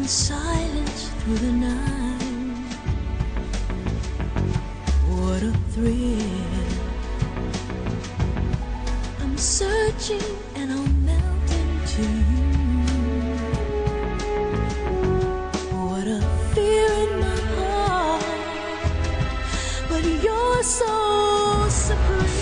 in silence through the night. What a thrill. I'm searching and I'll melt into you. What a fear in my heart, but you're so supreme.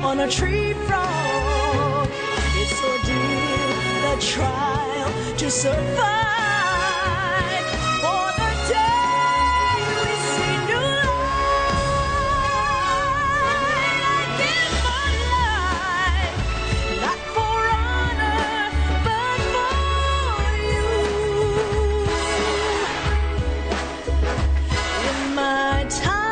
On a tree frog, it's ordeal, the trial to survive. For the day we see new light, I give my life, not for honor, but for you. In my time,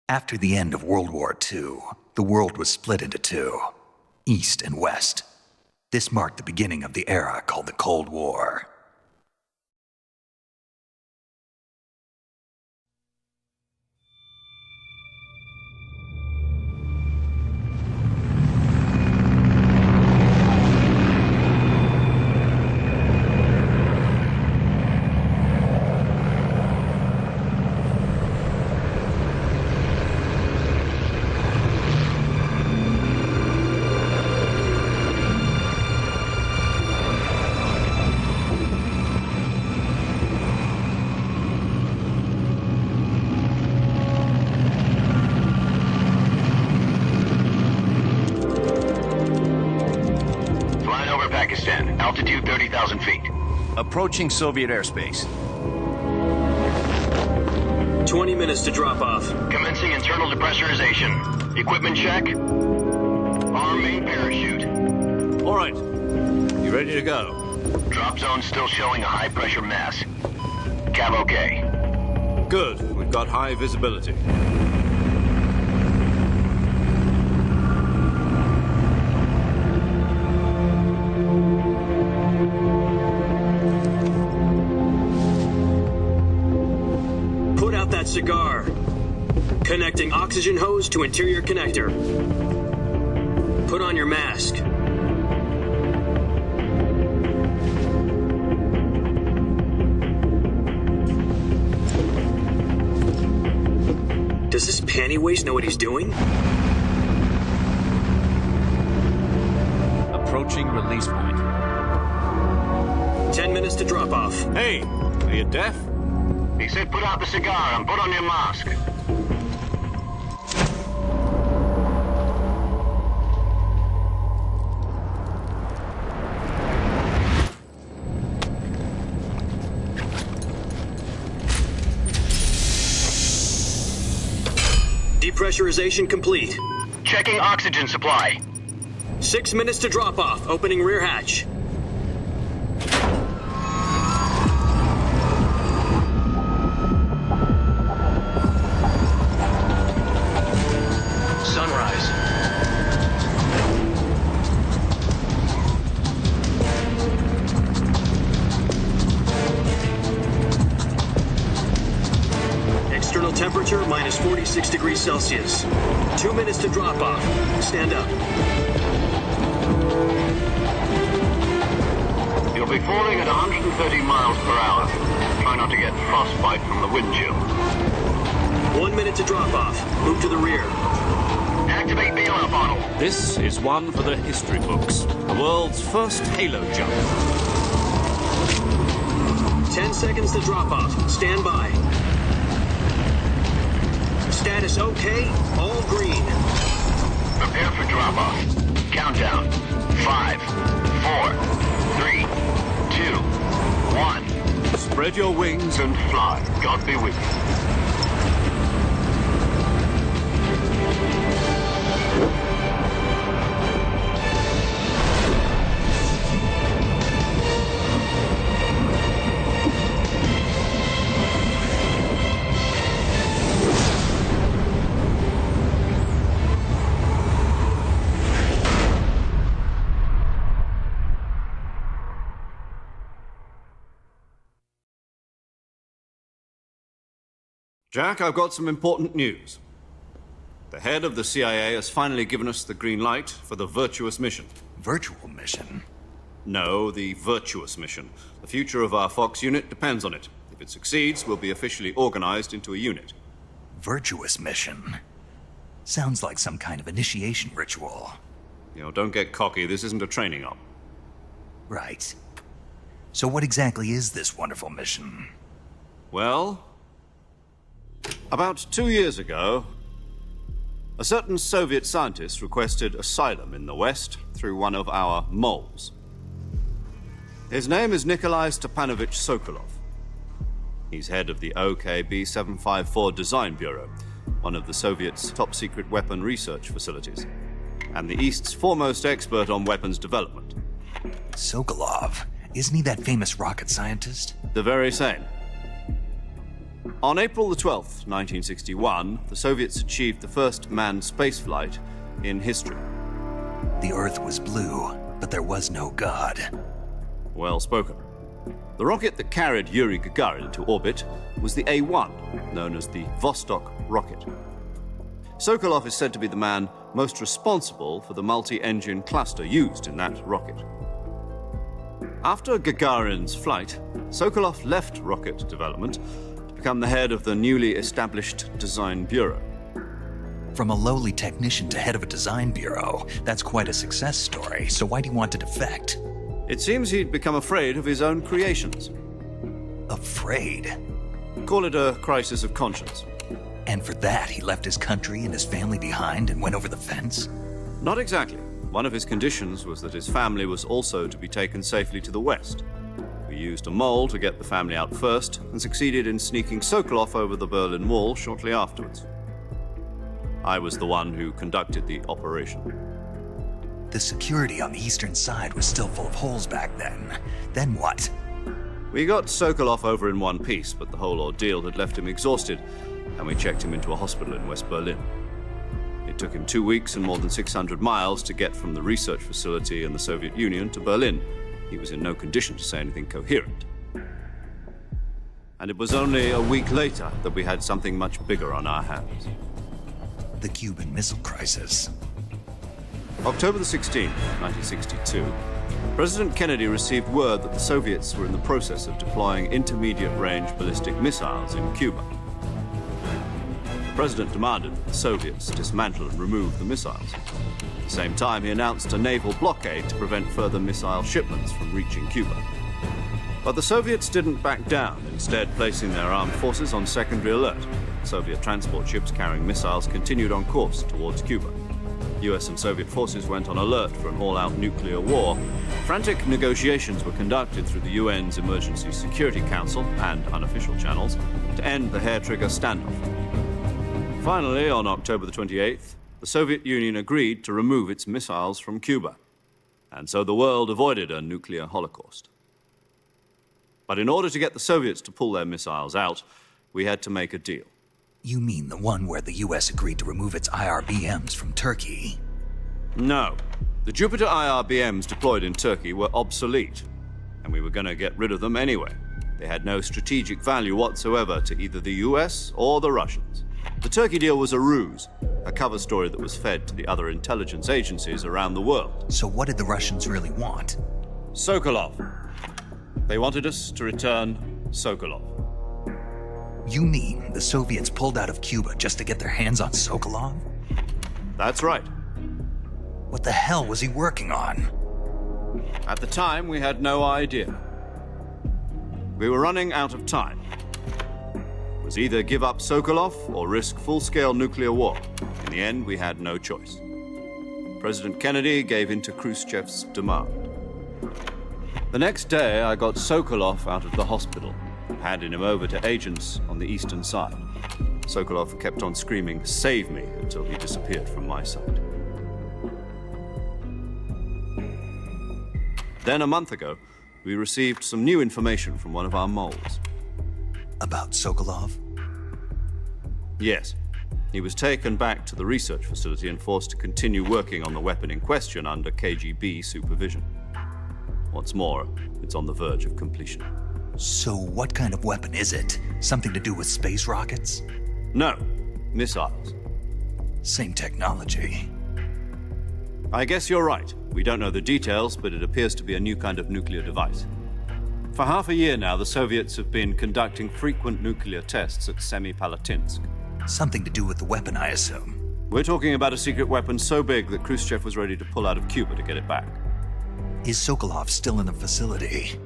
After the end of World War II, the world was split into two, East and West. This marked the beginning of the era called the Cold War. Altitude 30,000 feet. Approaching Soviet airspace. 20 minutes to drop off. Commencing internal depressurization. Equipment check. Arm main parachute. All right. You ready to go? Drop zone still showing a high pressure mass. Cav okay. Good. We've got high visibility. Cigar. Connecting oxygen hose to interior connector. Put on your mask. Does this panty waste know what he's doing? Approaching release point. 10 minutes to drop off. Hey, are you deaf? He said put out the cigar and put on your mask. Depressurization complete. Checking oxygen supply. 6 minutes to drop off. Opening rear hatch. Sunrise. External temperature minus 46 degrees Celsius. 2 minutes to drop off. Stand up. You'll be falling at 130 miles per hour. Try not to get frostbite from the wind chill. 1 minute to drop off. Move to the rear. Activate the oil bottle. This is one for the history books. The world's first halo jump. 10 seconds to drop off. Stand by. Status okay. All green. Prepare for drop-off. Countdown. 5, 4, 3, 2, 1. Spread your wings And fly. God be with you. Jack, I've got some important news. The head of the CIA has finally given us the green light for the Virtuous mission. Virtual mission? No, the Virtuous mission. The future of our Fox unit depends on it. If it succeeds, we'll be officially organized into a unit. Virtuous mission? Sounds like some kind of initiation ritual. Don't get cocky. This isn't a training op. Right. So what exactly is this wonderful mission? Well, about 2 years ago, a certain Soviet scientist requested asylum in the West through one of our moles. His name is Nikolai Stepanovich Sokolov. He's head of the OKB 754 Design Bureau, one of the Soviets' top-secret weapon research facilities, and the East's foremost expert on weapons development. Sokolov? Isn't he that famous rocket scientist? The very same. On April the 12th, 1961, the Soviets achieved the first manned spaceflight in history. The Earth was blue, but there was no God. Well spoken. The rocket that carried Yuri Gagarin into orbit was the A-1, known as the Vostok rocket. Sokolov is said to be the man most responsible for the multi-engine cluster used in that rocket. After Gagarin's flight, Sokolov left rocket development to become the head of the newly established Design Bureau. From a lowly technician to head of a design bureau, that's quite a success story, so why do you want to defect? It seems he'd become afraid of his own creations. Afraid? Call it a crisis of conscience. And for that, he left his country and his family behind and went over the fence? Not exactly. One of his conditions was that his family was also to be taken safely to the West. We used a mole to get the family out first and succeeded in sneaking Sokolov over the Berlin Wall shortly afterwards. I was the one who conducted the operation. The security on the eastern side was still full of holes back then. Then what? We got Sokolov over in one piece, but the whole ordeal had left him exhausted, and we checked him into a hospital in West Berlin. It took him 2 weeks and more than 600 miles to get from the research facility in the Soviet Union to Berlin. He was in no condition to say anything coherent. And it was only a week later that we had something much bigger on our hands. The Cuban Missile Crisis. October the 16th, 1962, President Kennedy received word that the Soviets were in the process of deploying intermediate-range ballistic missiles in Cuba. The president demanded that the Soviets dismantle and remove the missiles. At the same time, he announced a naval blockade to prevent further missile shipments from reaching Cuba. But the Soviets didn't back down, instead placing their armed forces on secondary alert. Soviet transport ships carrying missiles continued on course towards Cuba. US and Soviet forces went on alert for an all-out nuclear war. Frantic negotiations were conducted through the UN's Emergency Security Council and unofficial channels to end the hair-trigger standoff. Finally, on October the 28th, the Soviet Union agreed to remove its missiles from Cuba. And so the world avoided a nuclear holocaust. But in order to get the Soviets to pull their missiles out, we had to make a deal. You mean the one where the US agreed to remove its IRBMs from Turkey? No. The Jupiter IRBMs deployed in Turkey were obsolete, and we were going to get rid of them anyway. They had no strategic value whatsoever to either the US or the Russians. The Turkey deal was a ruse, a cover story that was fed to the other intelligence agencies around the world. So what did the Russians really want? Sokolov. They wanted us to return Sokolov. You mean the Soviets pulled out of Cuba just to get their hands on Sokolov? That's right. What the hell was he working on? At the time, we had no idea. We were running out of time. It was either give up Sokolov or risk full-scale nuclear war. In the end, we had no choice. President Kennedy gave in to Khrushchev's demand. The next day, I got Sokolov out of the hospital, handing him over to agents on the eastern side. Sokolov kept on screaming, "Save me," until he disappeared from my sight. Then, a month ago, we received some new information from one of our moles. About Sokolov? Yes. He was taken back to the research facility and forced to continue working on the weapon in question under KGB supervision. What's more, it's on the verge of completion. So what kind of weapon is it? Something to do with space rockets? No, missiles. Same technology. I guess you're right. We don't know the details, but it appears to be a new kind of nuclear device. For half a year now, the Soviets have been conducting frequent nuclear tests at Semipalatinsk. Something to do with the weapon, I assume. We're talking about a secret weapon so big that Khrushchev was ready to pull out of Cuba to get it back. Is Sokolov still in the facility?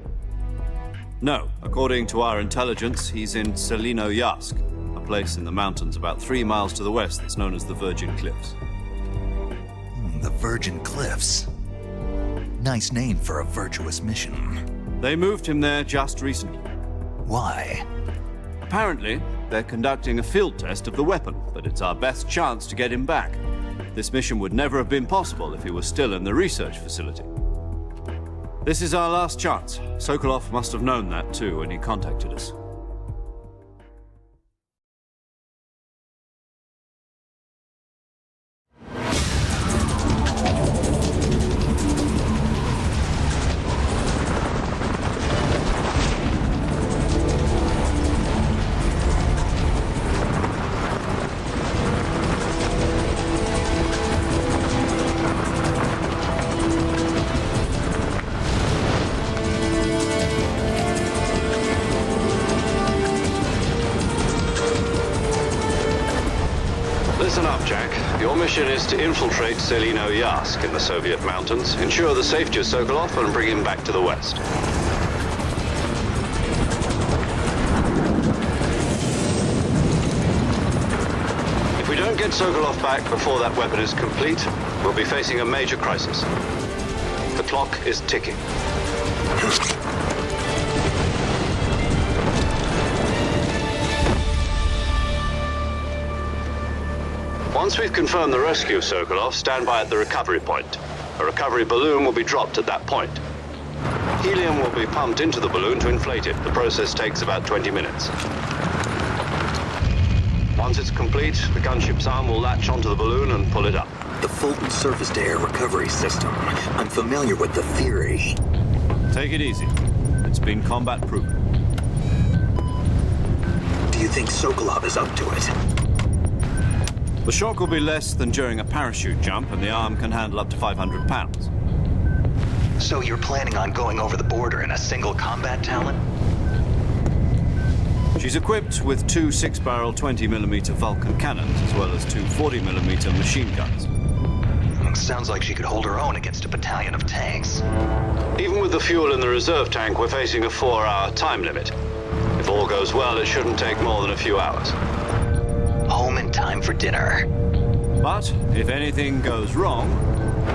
No. According to our intelligence, he's in Selinoyarsk, a place in the mountains about 3 miles to the west that's known as the Virgin Cliffs. The Virgin Cliffs. Nice name for a virtuous mission. They moved him there just recently. Why? Apparently, they're conducting a field test of the weapon, but it's our best chance to get him back. This mission would never have been possible if he was still in the research facility. This is our last chance. Sokolov must have known that too when he contacted us. Listen up, Jack. Your mission is to infiltrate Selinoyarsk in the Soviet mountains, ensure the safety of Sokolov, and bring him back to the west. If we don't get Sokolov back before that weapon is complete, we'll be facing a major crisis. The clock is ticking. Once we've confirmed the rescue of Sokolov, stand by at the recovery point. A recovery balloon will be dropped at that point. Helium will be pumped into the balloon to inflate it. The process takes about 20 minutes. Once it's complete, the gunship's arm will latch onto the balloon and pull it up. The Fulton surface-to-air recovery system. I'm familiar with the theory. Take it easy. It's been combat-proven. Do you think Sokolov is up to it? The shock will be less than during a parachute jump, and the arm can handle up to 500 pounds. So you're planning on going over the border in a single combat talon? She's equipped with two 6-barrel 20mm Vulcan cannons, as well as two 40mm machine guns. Sounds like she could hold her own against a battalion of tanks. Even with the fuel in the reserve tank, we're facing a 4-hour time limit. If all goes well, it shouldn't take more than a few hours. Home in time for dinner. But if anything goes wrong,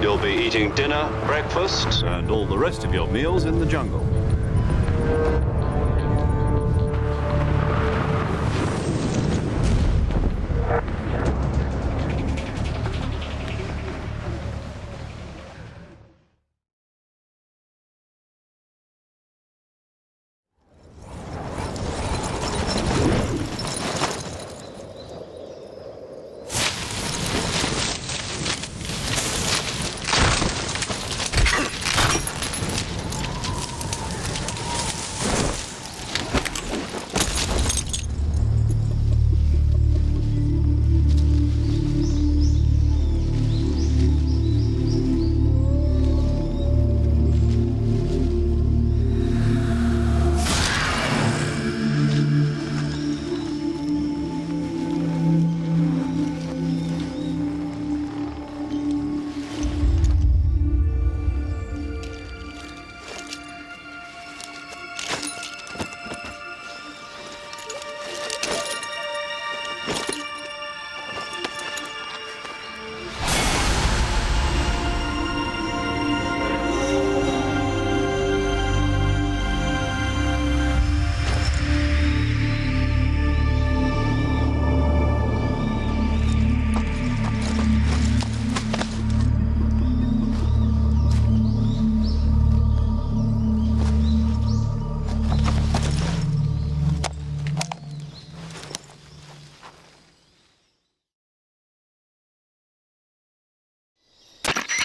you'll be eating dinner, breakfast, and all the rest of your meals in the jungle.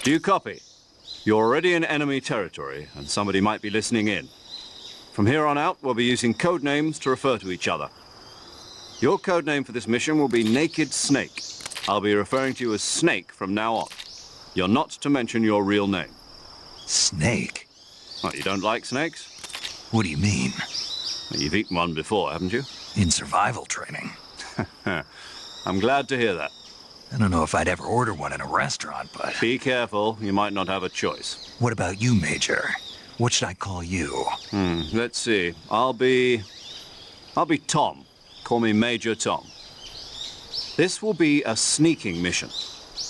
Do you copy? You're already in enemy territory, and somebody might be listening in. From here on out, we'll be using code names to refer to each other. Your code name for this mission will be Naked Snake. I'll be referring to you as Snake from now on. You're not to mention your real name. Snake? What, you don't like snakes? What do you mean? Well, you've eaten one before, haven't you? In survival training. I'm glad to hear that. I don't know if I'd ever order one in a restaurant, but... Be careful, you might not have a choice. What about you, Major? What should I call you? Let's see. I'll be Tom. Call me Major Tom. This will be a sneaking mission.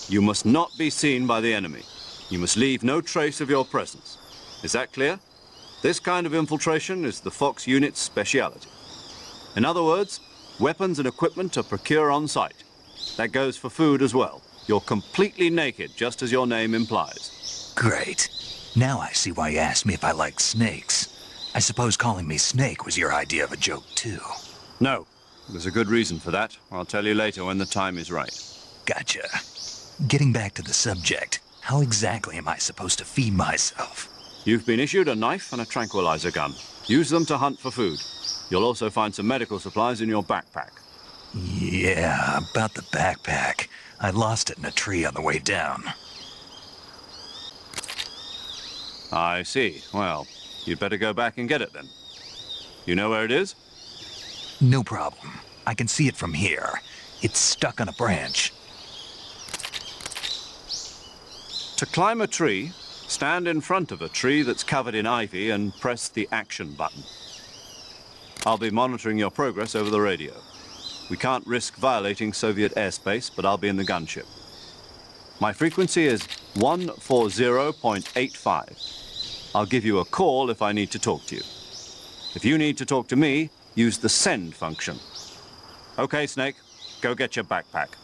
You must not be seen by the enemy. You must leave no trace of your presence. Is that clear? This kind of infiltration is the Fox unit's speciality. In other words, weapons and equipment are procured on site. That goes for food as well. You're completely naked, just as your name implies. Great. Now I see why you asked me if I liked snakes. I suppose calling me Snake was your idea of a joke, too. No. There's a good reason for that. I'll tell you later when the time is right. Gotcha. Getting back to the subject, how exactly am I supposed to feed myself? You've been issued a knife and a tranquilizer gun. Use them to hunt for food. You'll also find some medical supplies in your backpack. Yeah, about the backpack. I lost it in a tree on the way down. I see. Well, you'd better go back and get it then. You know where it is? No problem. I can see it from here. It's stuck on a branch. To climb a tree, stand in front of a tree that's covered in ivy and press the action button. I'll be monitoring your progress over the radio. We can't risk violating Soviet airspace, but I'll be in the gunship. My frequency is 140.85. I'll give you a call if I need to talk to you. If you need to talk to me, use the send function. Okay, Snake, go get your backpack.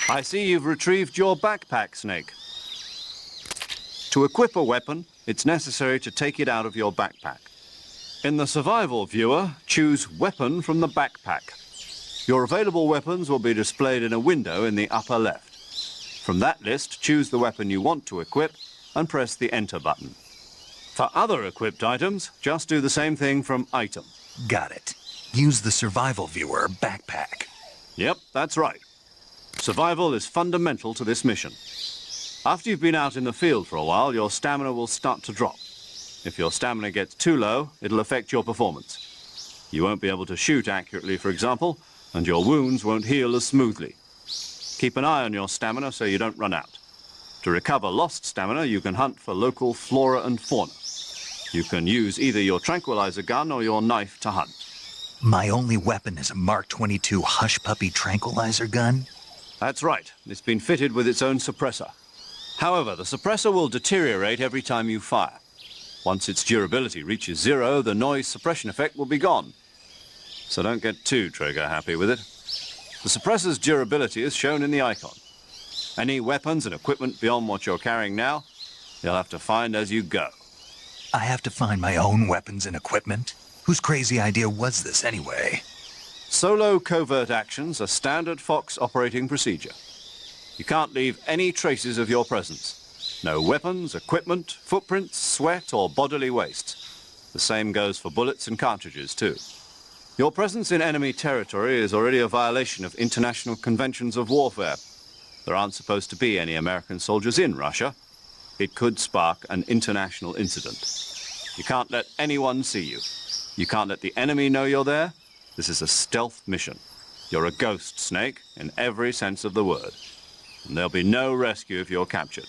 I see you've retrieved your backpack, Snake. To equip a weapon, it's necessary to take it out of your backpack. In the survival viewer, choose Weapon from the backpack. Your available weapons will be displayed in a window in the upper left. From that list, choose the weapon you want to equip and press the Enter button. For other equipped items, just do the same thing from Item. Got it. Use the survival viewer backpack. Yep, that's right. Survival is fundamental to this mission. After you've been out in the field for a while, your stamina will start to drop. If your stamina gets too low, it'll affect your performance. You won't be able to shoot accurately, for example, and your wounds won't heal as smoothly. Keep an eye on your stamina so you don't run out. To recover lost stamina, you can hunt for local flora and fauna. You can use either your tranquilizer gun or your knife to hunt. My only weapon is a Mark 22 Hush Puppy tranquilizer gun? That's right. It's been fitted with its own suppressor. However, the suppressor will deteriorate every time you fire. Once its durability reaches 0, the noise suppression effect will be gone. So don't get too trigger-happy with it. The suppressor's durability is shown in the icon. Any weapons and equipment beyond what you're carrying now, you'll have to find as you go. I have to find my own weapons and equipment? Whose crazy idea was this anyway? Solo covert actions are standard Fox operating procedure. You can't leave any traces of your presence. No weapons, equipment, footprints, sweat, or bodily waste. The same goes for bullets and cartridges, too. Your presence in enemy territory is already a violation of international conventions of warfare. There aren't supposed to be any American soldiers in Russia. It could spark an international incident. You can't let anyone see you. You can't let the enemy know you're there. This is a stealth mission. You're a ghost, Snake, in every sense of the word. And there'll be no rescue if you're captured.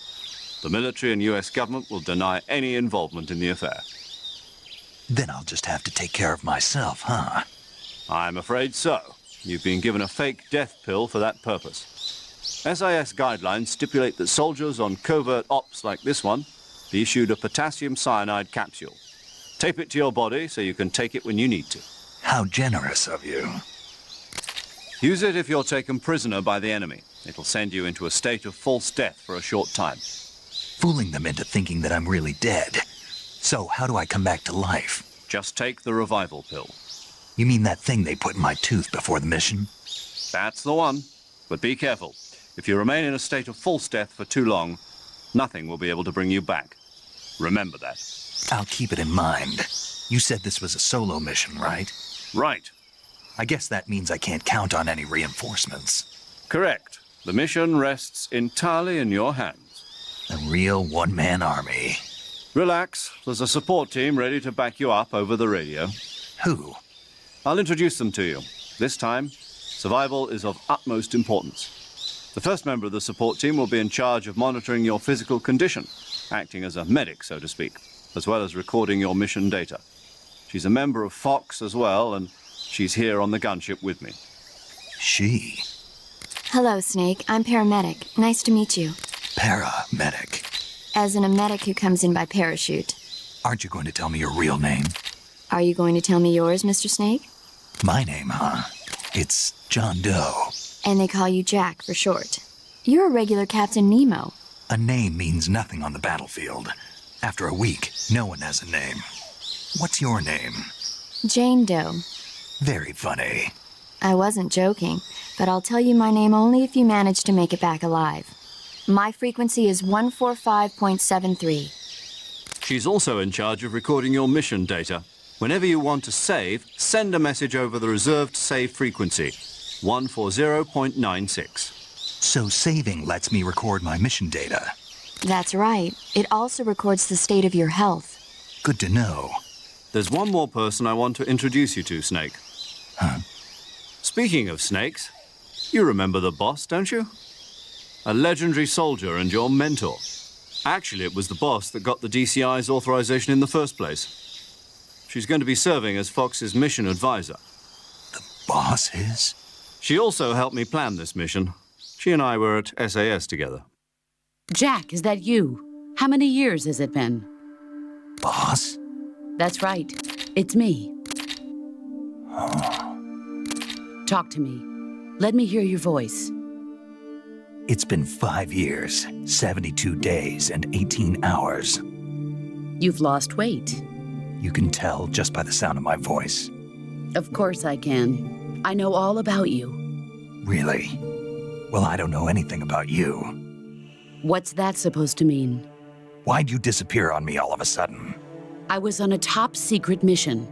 The military and US government will deny any involvement in the affair. Then I'll just have to take care of myself, huh? I'm afraid so. You've been given a fake death pill for that purpose. SIS guidelines stipulate that soldiers on covert ops like this one be issued a potassium cyanide capsule. Tape it to your body so you can take it when you need to. How generous of you. Use it if you're taken prisoner by the enemy. It'll send you into a state of false death for a short time. Fooling them into thinking that I'm really dead. So how do I come back to life? Just take the revival pill. You mean that thing they put in my tooth before the mission? That's the one. But be careful. If you remain in a state of false death for too long, nothing will be able to bring you back. Remember that. I'll keep it in mind. You said this was a solo mission, right? Right. I guess that means I can't count on any reinforcements. Correct. The mission rests entirely in your hands. A real one-man army. Relax. There's a support team ready to back you up over the radio. Who? I'll introduce them to you. This time, survival is of utmost importance. The first member of the support team will be in charge of monitoring your physical condition, acting as a medic, so to speak, as well as recording your mission data. She's a member of Fox as well, and she's here on the gunship with me. She? Hello, Snake. I'm paramedic. Nice to meet you. Paramedic. As in a medic who comes in by parachute. Aren't you going to tell me your real name? Are you going to tell me yours, Mr. Snake? My name, huh? It's John Doe. And they call you Jack for short. You're a regular Captain Nemo. A name means nothing on the battlefield. After a week, no one has a name. What's your name? Jane Doe. Very funny. I wasn't joking, but I'll tell you my name only if you manage to make it back alive. My frequency is 145.73. She's also in charge of recording your mission data. Whenever you want to save, send a message over the reserved save frequency, 140.96. So saving lets me record my mission data. That's right. It also records the state of your health. Good to know. There's one more person I want to introduce you to, Snake. Huh? Speaking of snakes, you remember the boss, don't you? A legendary soldier and your mentor. Actually, it was the boss that got the DCI's authorization in the first place. She's going to be serving as Fox's mission advisor. The boss is? She also helped me plan this mission. She and I were at SAS together. Jack, is that you? How many years has it been? Boss? That's right. It's me. Talk to me. Let me hear your voice. It's been 5 years, 72 days, and 18 hours. You've lost weight. You can tell just by the sound of my voice. Of course I can. I know all about you. Really? Well, I don't know anything about you. What's that supposed to mean? Why'd you disappear on me all of a sudden? I was on a top-secret mission.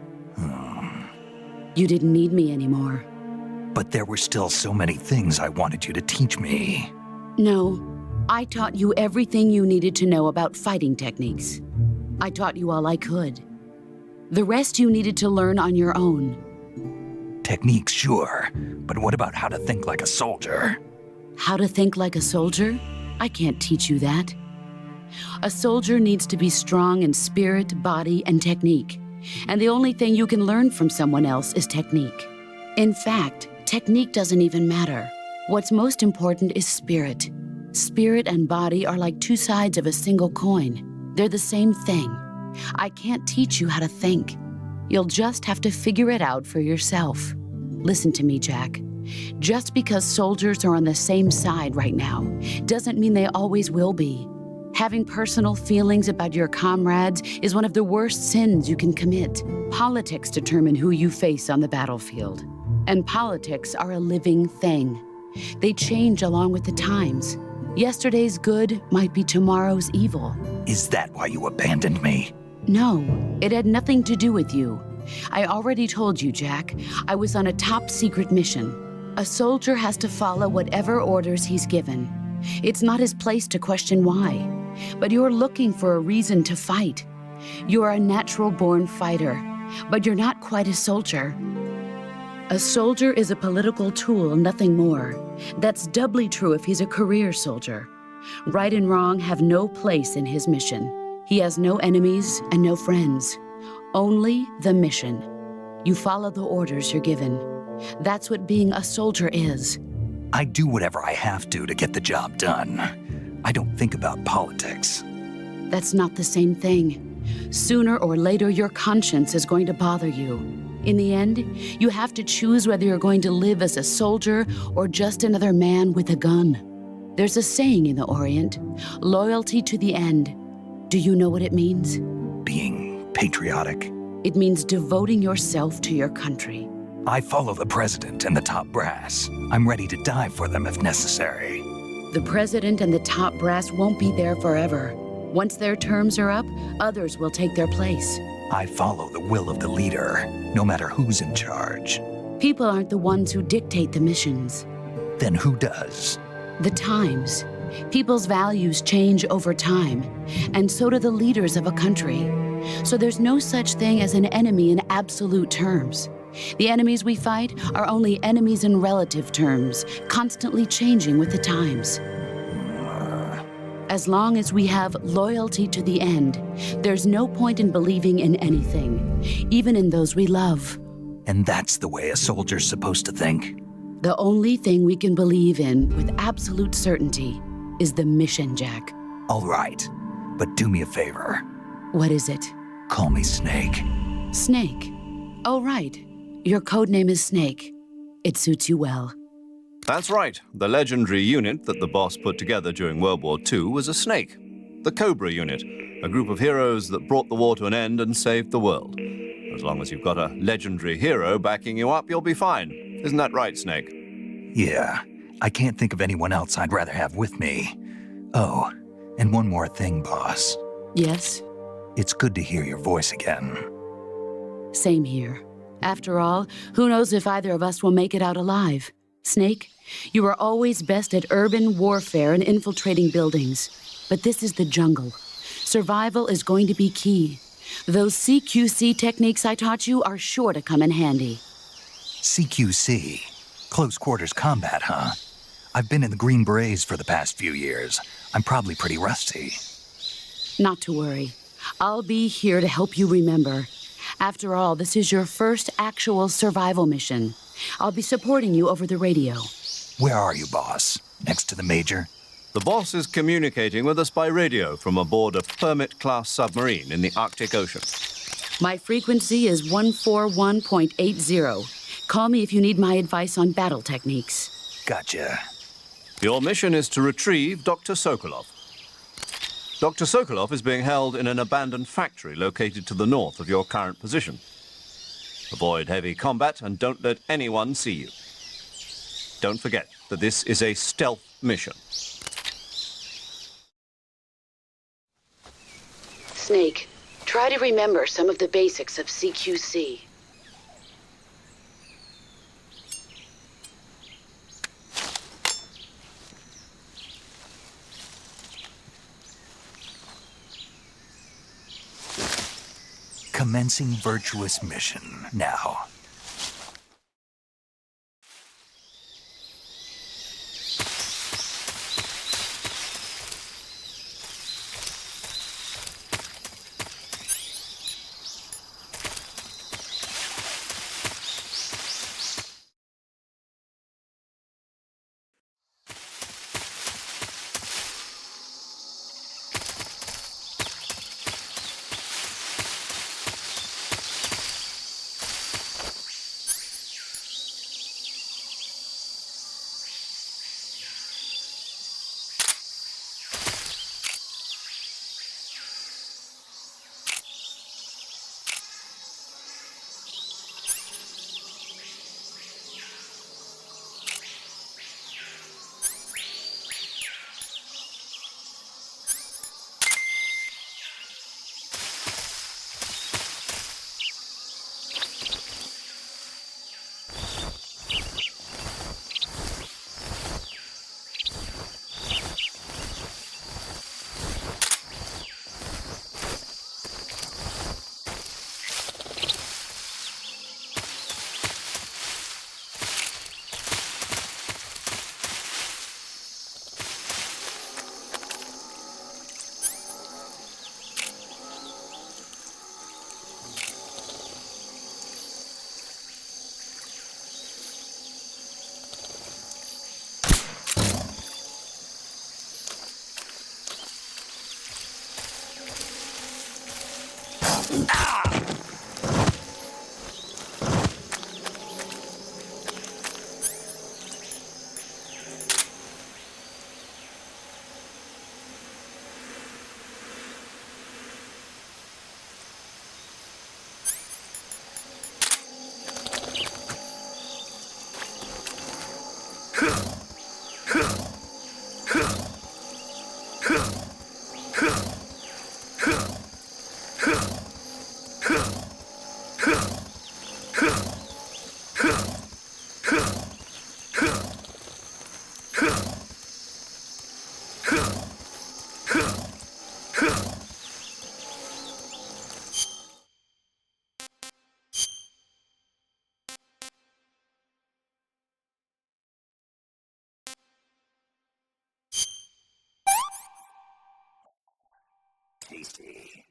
You didn't need me anymore. But there were still so many things I wanted you to teach me. No, I taught you everything you needed to know about fighting techniques. I taught you all I could. The rest you needed to learn on your own. Techniques, sure. But what about how to think like a soldier? How to think like a soldier? I can't teach you that. A soldier needs to be strong in spirit, body, and technique. And the only thing you can learn from someone else is technique. In fact, technique doesn't even matter. What's most important is spirit. Spirit and body are like two sides of a single coin. They're the same thing. I can't teach you how to think. You'll just have to figure it out for yourself. Listen to me, Jack. Just because soldiers are on the same side right now doesn't mean they always will be. Having personal feelings about your comrades is one of the worst sins you can commit. Politics determine who you face on the battlefield. And politics are a living thing. They change along with the times. Yesterday's good might be tomorrow's evil. Is that why you abandoned me? No, it had nothing to do with you. I already told you, Jack. I was on a top-secret mission. A soldier has to follow whatever orders he's given. It's not his place to question why. But you're looking for a reason to fight. You're a natural-born fighter, but you're not quite a soldier. A soldier is a political tool, nothing more. That's doubly true if he's a career soldier. Right and wrong have no place in his mission. He has no enemies and no friends. Only the mission. You follow the orders you're given. That's what being a soldier is. I do whatever I have to get the job done. I don't think about politics. That's not the same thing. Sooner or later, your conscience is going to bother you. In the end, you have to choose whether you're going to live as a soldier or just another man with a gun. There's a saying in the Orient, loyalty to the end. Do you know what it means? Being patriotic. It means devoting yourself to your country. I follow the president and the top brass. I'm ready to die for them if necessary. The president and the top brass won't be there forever. Once their terms are up, others will take their place. I follow the will of the leader, no matter who's in charge. People aren't the ones who dictate the missions. Then who does? The times. People's values change over time, and so do the leaders of a country. So there's no such thing as an enemy in absolute terms. The enemies we fight are only enemies in relative terms, constantly changing with the times. As long as we have loyalty to the end, there's no point in believing in anything, even in those we love. And that's the way a soldier's supposed to think? The only thing we can believe in with absolute certainty is the mission, Jack. All right, but do me a favor. What is it? Call me Snake. Snake? Oh, right. Your code name is Snake. It suits you well. That's right. The legendary unit that the boss put together during World War II was a snake. The Cobra unit, a group of heroes that brought the war to an end and saved the world. As long as you've got a legendary hero backing you up, you'll be fine. Isn't that right, Snake? Yeah, I can't think of anyone else I'd rather have with me. Oh, and one more thing, boss. Yes? It's good to hear your voice again. Same here. After all, who knows if either of us will make it out alive? Snake, you are always best at urban warfare and infiltrating buildings. But this is the jungle. Survival is going to be key. Those CQC techniques I taught you are sure to come in handy. CQC? Close quarters combat, huh? I've been in the Green Berets for the past few years. I'm probably pretty rusty. Not to worry. I'll be here to help you remember. After all, this is your first actual survival mission. I'll be supporting you over the radio. Where are you, boss? Next to the Major? The boss is communicating with us by radio from aboard a Permit-class submarine in the Arctic Ocean. My frequency is 141.80. Call me if you need my advice on battle techniques. Gotcha. Your mission is to retrieve Dr. Sokolov. Dr. Sokolov is being held in an abandoned factory located to the north of your current position. Avoid heavy combat and don't let anyone see you. Don't forget that this is a stealth mission. Snake, try to remember some of the basics of CQC. Commencing Virtuous mission now. Tasty.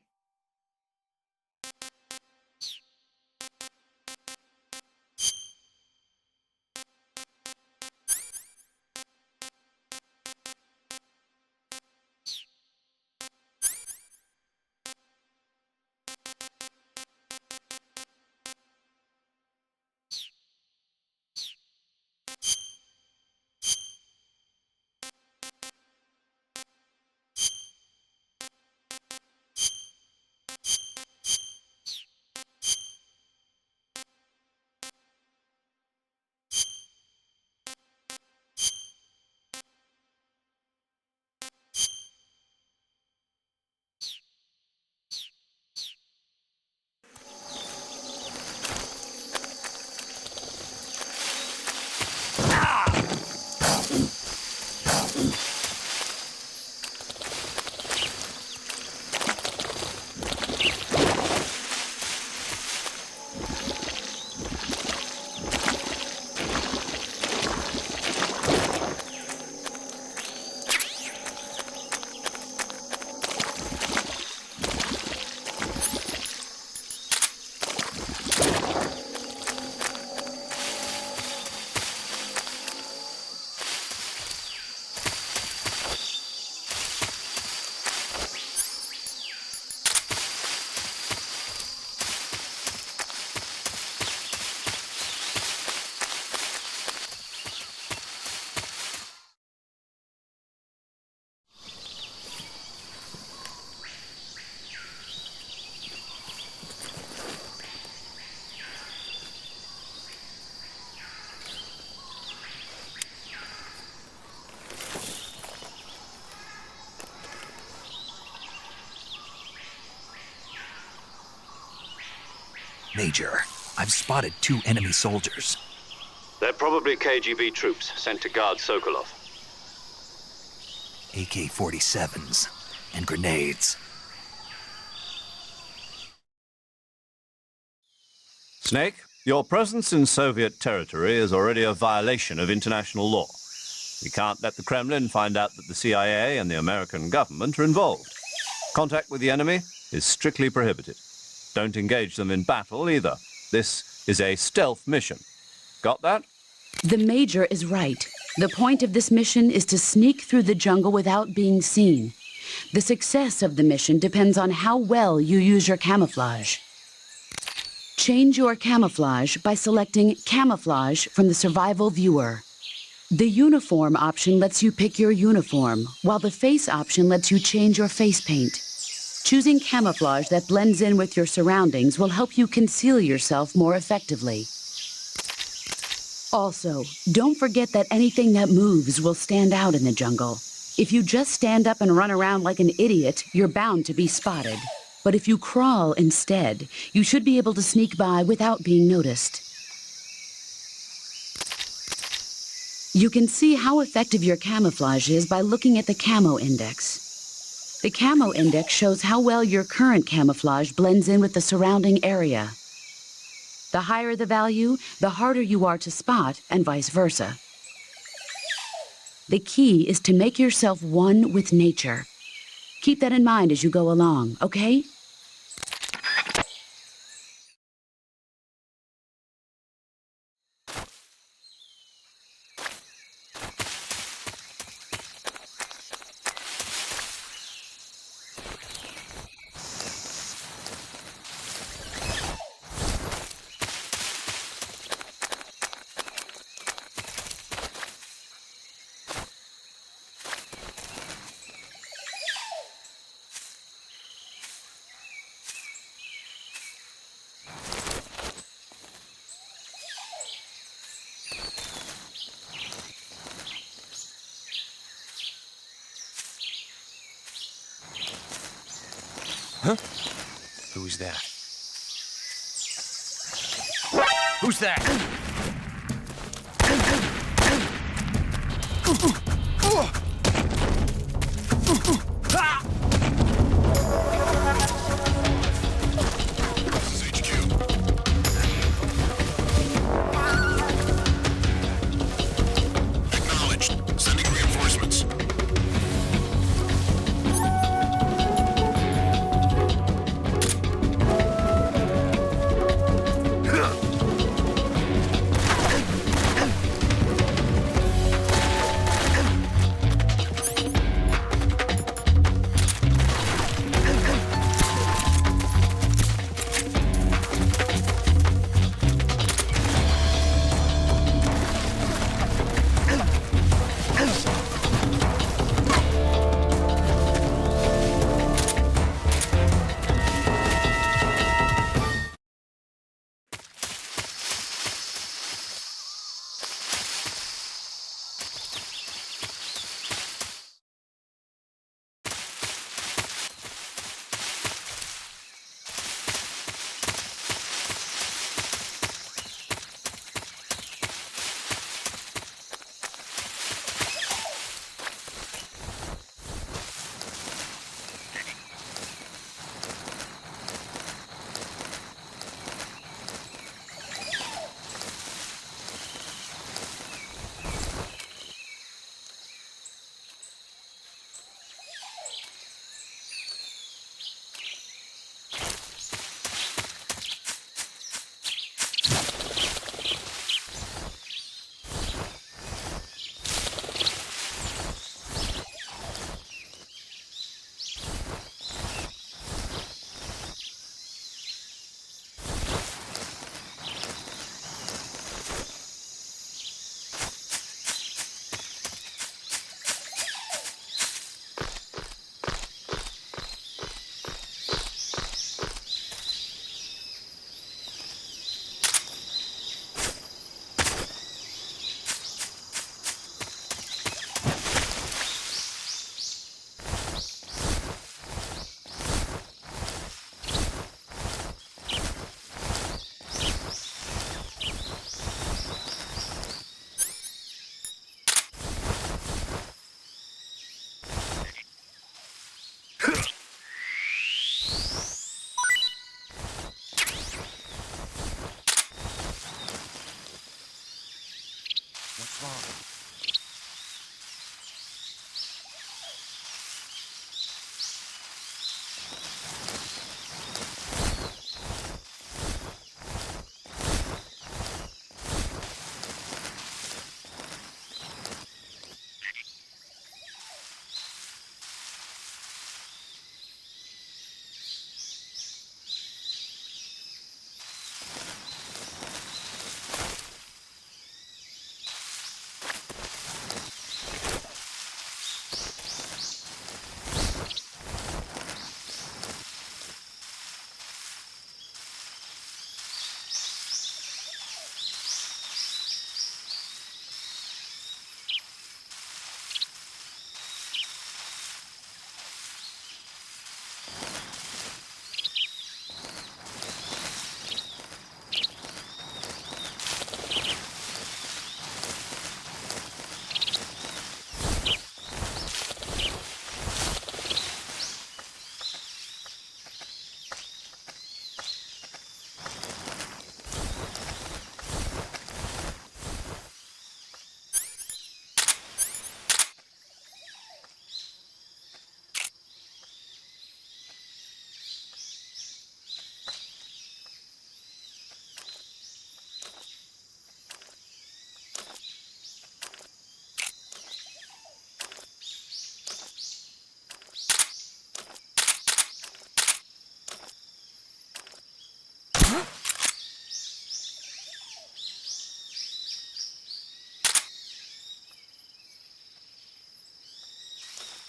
Major, I've spotted 2 enemy soldiers. They're probably KGB troops sent to guard Sokolov. AK-47s and grenades. Snake, your presence in Soviet territory is already a violation of international law. We can't let the Kremlin find out that the CIA and the American government are involved. Contact with the enemy is strictly prohibited. Don't engage them in battle either. This is a stealth mission. Got that? The Major is right. The point of this mission is to sneak through the jungle without being seen. The success of the mission depends on how well you use your camouflage. Change your camouflage by selecting Camouflage from the Survival Viewer. The Uniform option lets you pick your uniform, while the Face option lets you change your face paint. Choosing camouflage that blends in with your surroundings will help you conceal yourself more effectively. Also, don't forget that anything that moves will stand out in the jungle. If you just stand up and run around like an idiot, you're bound to be spotted. But if you crawl instead, you should be able to sneak by without being noticed. You can see how effective your camouflage is by looking at the Camo Index. The Camo Index shows how well your current camouflage blends in with the surrounding area. The higher the value, the harder you are to spot, and vice versa. The key is to make yourself one with nature. Keep that in mind as you go along, okay? Huh? Who's that? Who's that? This is HQ. Acknowledged. Sending reinforcements.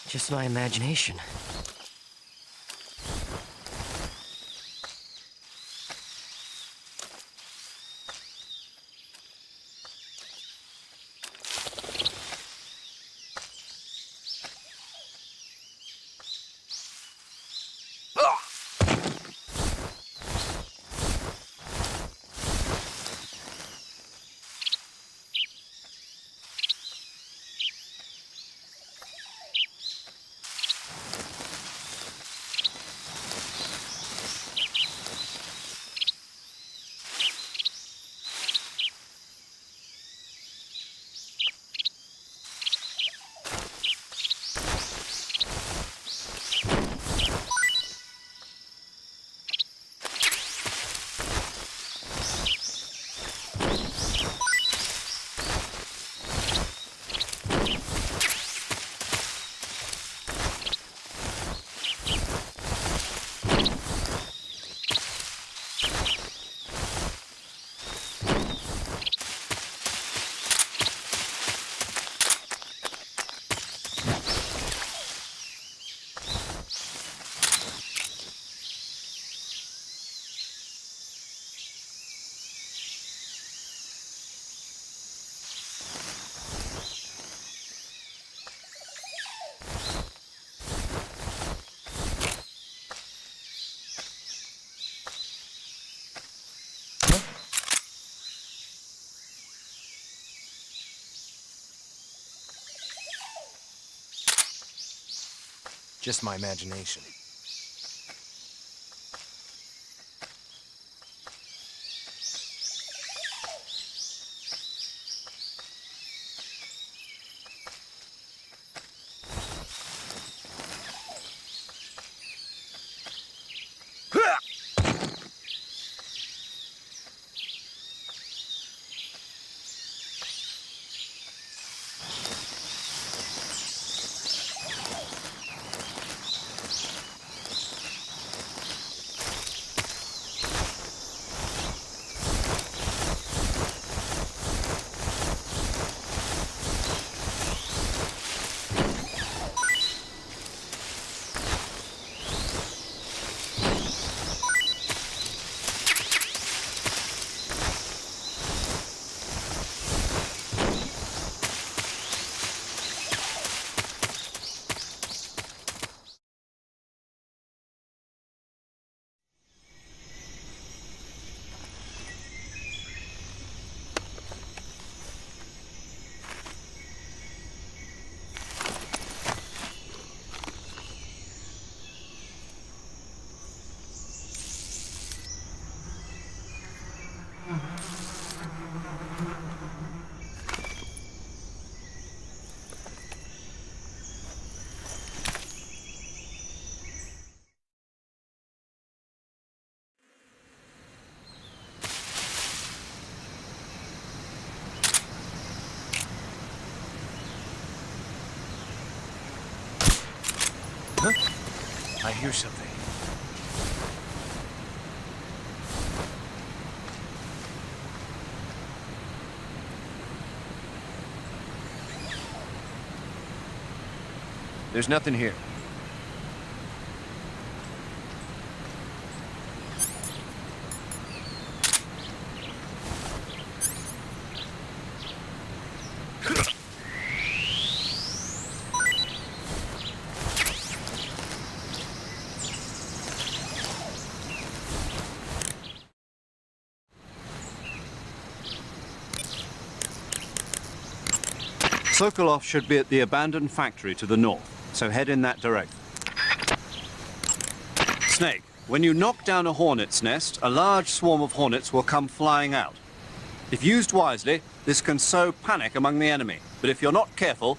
Just my imagination. Just my imagination. Huh? I hear something. There's nothing here. Sokolov should be at the abandoned factory to the north, so head in that direction. Snake, when you knock down a hornet's nest, a large swarm of hornets will come flying out. If used wisely, this can sow panic among the enemy, but if you're not careful,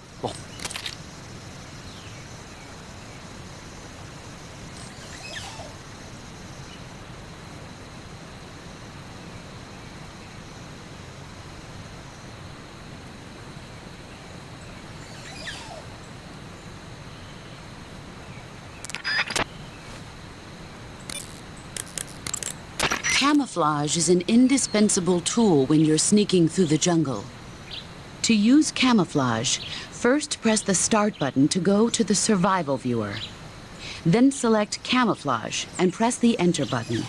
Camouflage is an indispensable tool when you're sneaking through the jungle. To use camouflage, first press the Start button to go to the Survival viewer. Then select Camouflage and press the Enter button.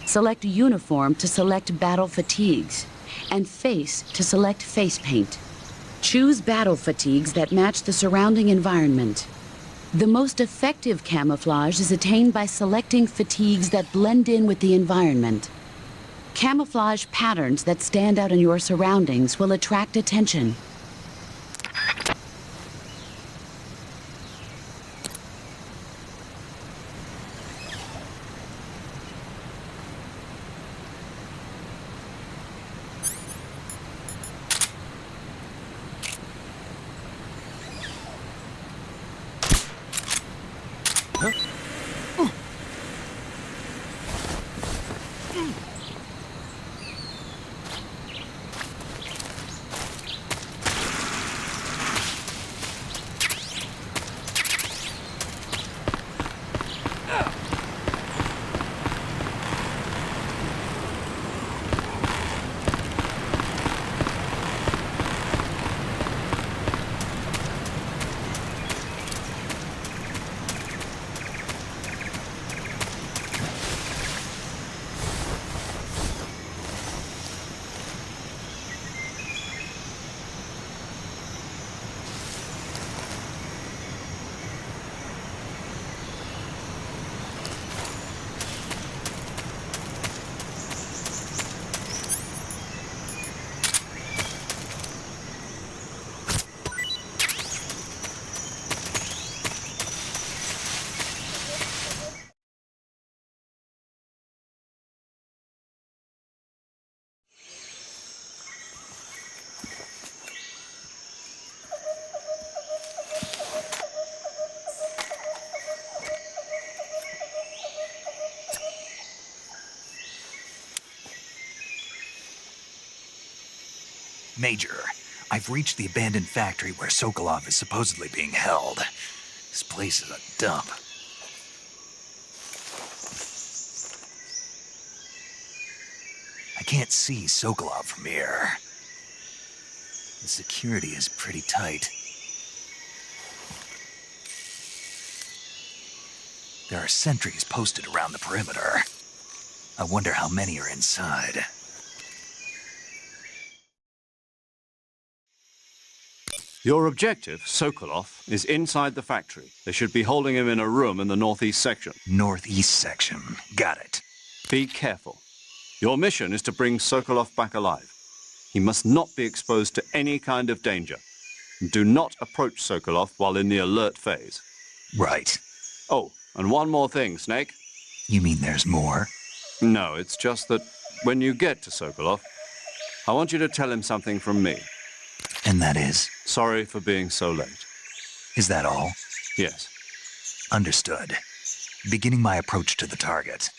Select Uniform to select Battle Fatigues, and Face to select Face Paint. Choose battle fatigues that match the surrounding environment. The most effective camouflage is attained by selecting fatigues that blend in with the environment. Camouflage patterns that stand out in your surroundings will attract attention. Major, I've reached the abandoned factory where Sokolov is supposedly being held. This place is a dump. I can't see Sokolov from here. The security is pretty tight. There are sentries posted around the perimeter. I wonder how many are inside. Your objective, Sokolov, is inside the factory. They should be holding him in a room in the northeast section. Northeast section. Got it. Be careful. Your mission is to bring Sokolov back alive. He must not be exposed to any kind of danger. Do not approach Sokolov while in the alert phase. Right. Oh, and one more thing, Snake. You mean there's more? No, it's just that when you get to Sokolov, I want you to tell him something from me. And that is? Sorry for being so late. Is that all? Yes. Understood. Beginning my approach to the target.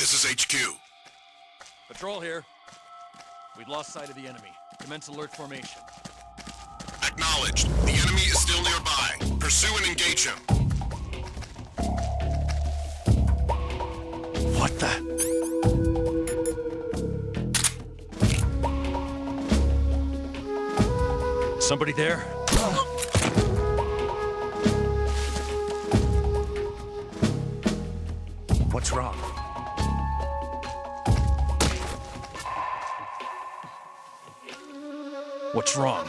This is HQ. Patrol here. We've lost sight of the enemy. Commence alert formation. Acknowledged. The enemy is still nearby. Pursue and engage him. What the? Somebody there? What's wrong? What's wrong?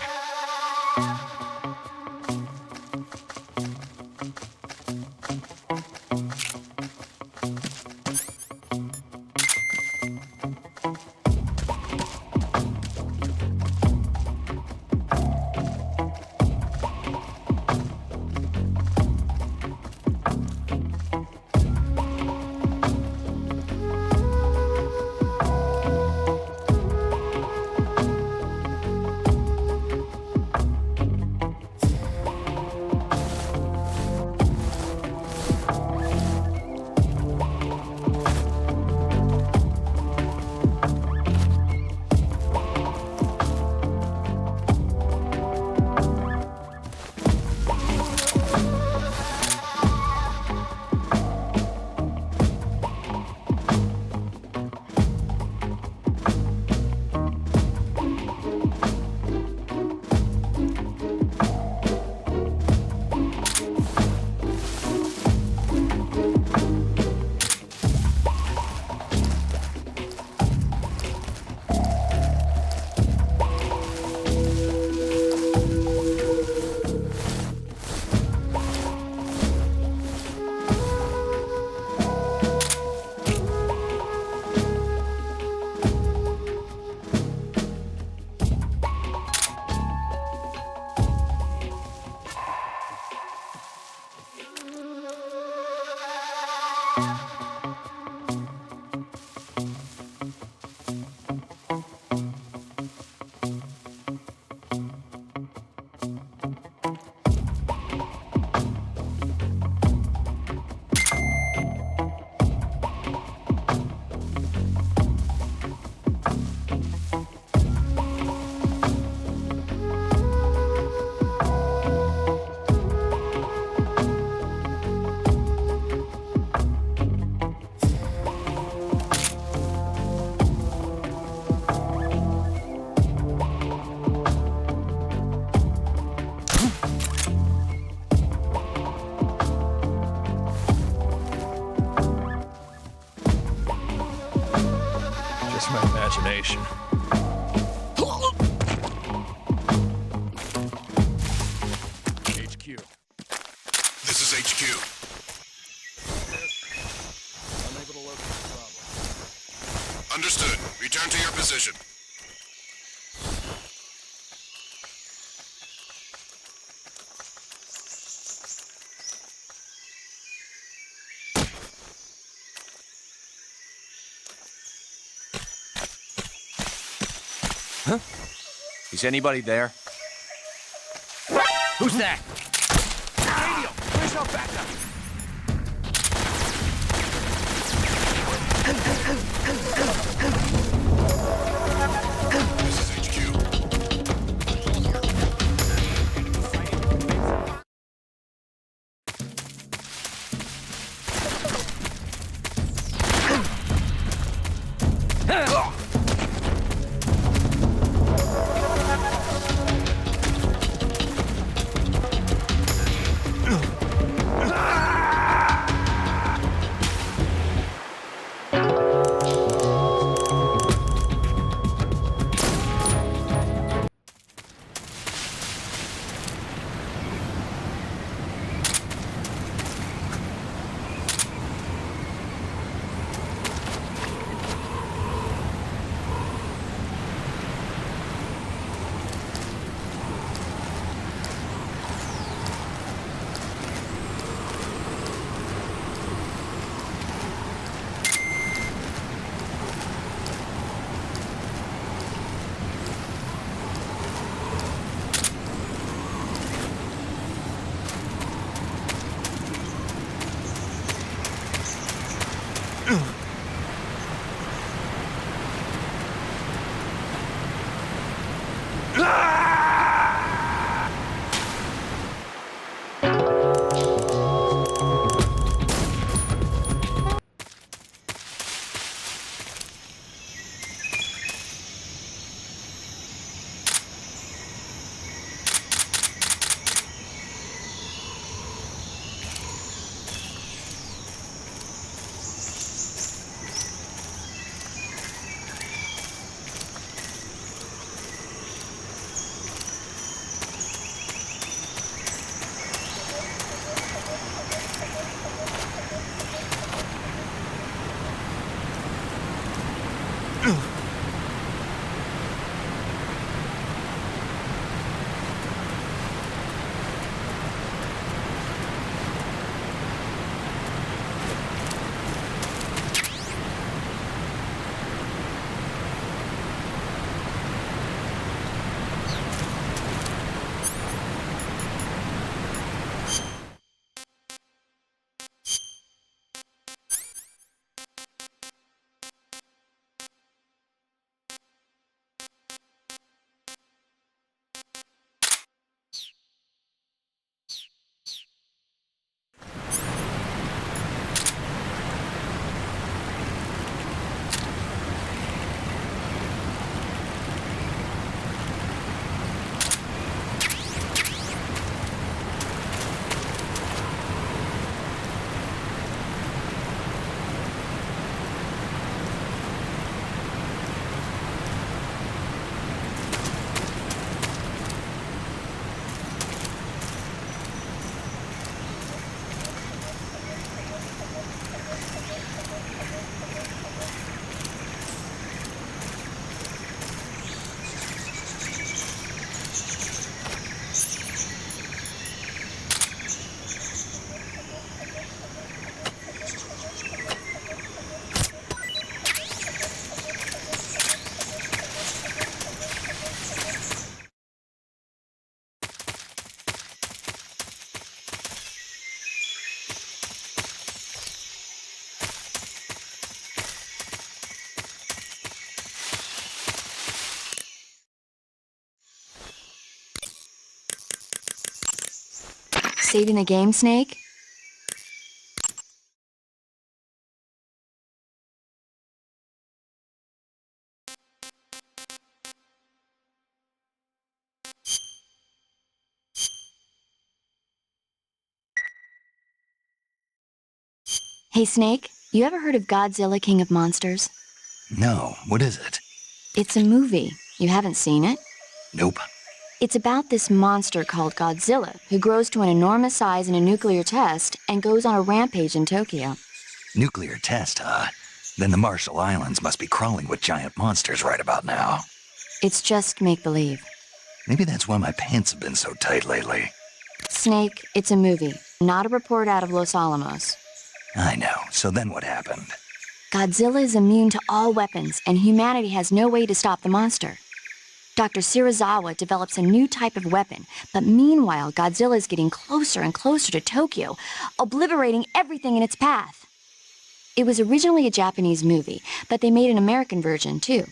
My imagination. HQ. This is HQ. Unable to locate the problem. Understood. Return to your position. Huh? Is anybody there? Who's that? Radio! Where's our backup? This is HQ. saving the game, Snake? Hey, Snake, you ever heard of Godzilla, King of Monsters? No, what is it? It's a movie. You haven't seen it? Nope. It's about this monster called Godzilla, who grows to an enormous size in a nuclear test and goes on a rampage in Tokyo. Nuclear test, huh? Then the Marshall Islands must be crawling with giant monsters right about now. It's just make-believe. Maybe that's why my pants have been so tight lately. Snake, it's a movie, not a report out of Los Alamos. I know, so then what happened? Godzilla is immune to all weapons, and humanity has no way to stop the monster. Dr. Shirazawa develops a new type of weapon, but meanwhile, Godzilla is getting closer and closer to Tokyo, obliterating everything in its path. It was originally a Japanese movie, but they made an American version, too.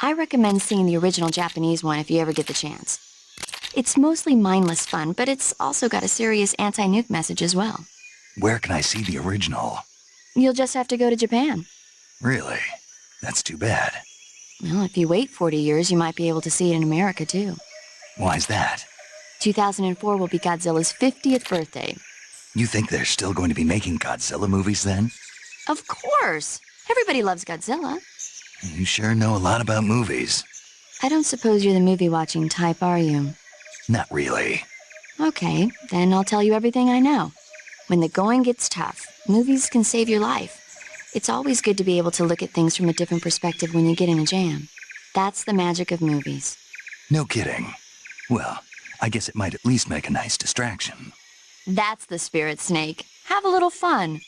I recommend seeing the original Japanese one if you ever get the chance. It's mostly mindless fun, but it's also got a serious anti-nuke message as well. Where can I see the original? You'll just have to go to Japan. Really? That's too bad. Well, if you wait 40 years, you might be able to see it in America, too. Why's that? 2004 will be Godzilla's 50th birthday. You think they're still going to be making Godzilla movies then? Of course! Everybody loves Godzilla. You sure know a lot about movies. I don't suppose you're the movie-watching type, are you? Not really. Okay, then I'll tell you everything I know. When the going gets tough, movies can save your life. It's always good to be able to look at things from a different perspective when you get in a jam. That's the magic of movies. No kidding. Well, I guess it might at least make a nice distraction. That's the spirit, Snake. Have a little fun.